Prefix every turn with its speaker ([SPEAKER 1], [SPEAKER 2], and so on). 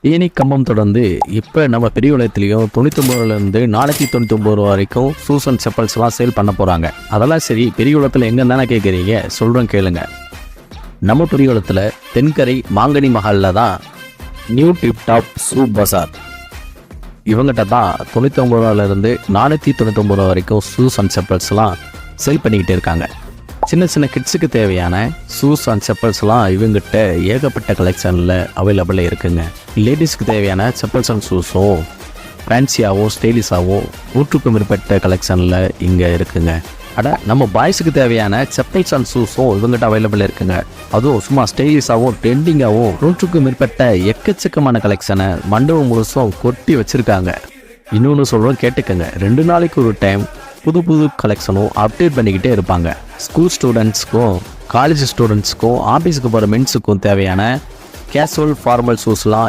[SPEAKER 1] தேனி கம்பம் தொடர்ந்து இப்போ நம்ம பெரிய உலகத்துலேயும் 99 நாளைக்கு 99 வரைக்கும் ஷூஸ் அண்ட் செப்பல்ஸ்லாம் சேல் பண்ண போகிறாங்க. அதெல்லாம் சரி, பெரிய உலகத்தில் எங்கன்னு தானே கேட்குறீங்க, சொல்கிறேன் கேளுங்க. நம்ம பெரிய உலகத்தில் தென்கரை மாங்கனி மஹாலில் தான் நியூ டிப் டாப் ஷூ பஜார். இவங்ககிட்ட தான் 99 499 வரைக்கும் ஷூஸ் அண்ட் செப்பல்ஸ்லாம் சேல் பண்ணிக்கிட்டு இருக்காங்க. சின்ன சின்ன கிட்ஸுக்கு தேவையான ஷூஸ் அண்ட் செப்பல்ஸ்லாம் இவங்ககிட்ட ஏகப்பட்ட கலெக்ஷனில் அவைலபிளாக இருக்குங்க. லேடிஸ்க்கு தேவையான செப்பல்ஸ் அண்ட் ஷூஸும் ஃபேன்சியாகவும் ஸ்டைலிஷாகவும் 100க்கும் மேற்பட்ட கலெக்ஷனில் இங்கே இருக்குங்க. நம்ம பாய்ஸுக்கு தேவையான செப்பல்ஸ் அண்ட் ஷூஸும் இவங்ககிட்ட அவைலபிள் இருக்குங்க. அதுவும் சும்மா ஸ்டைலிஷாகவும் ட்ரெண்டிங்காகவும் 100க்கும் மேற்பட்ட எக்கச்சக்கமான கலெக்ஷனை மண்டபம் முழுசும் கொட்டி வச்சுருக்காங்க. இன்னொன்று சொல்கிறோம் கேட்டுக்கங்க, 2 நாளைக்கு ஒரு டைம் புது புது கலெக்ஷனும் அப்டேட் பண்ணிக்கிட்டே இருப்பாங்க. ஸ்கூல் ஸ்டூடெண்ட்ஸ்க்கும் காலேஜ் ஸ்டூடெண்ட்ஸ்க்கும் ஆஃபீஸுக்கு போகிற மென்ஸுக்கும் தேவையான கேஷுவல் ஃபார்மல் ஷூஸ்லாம்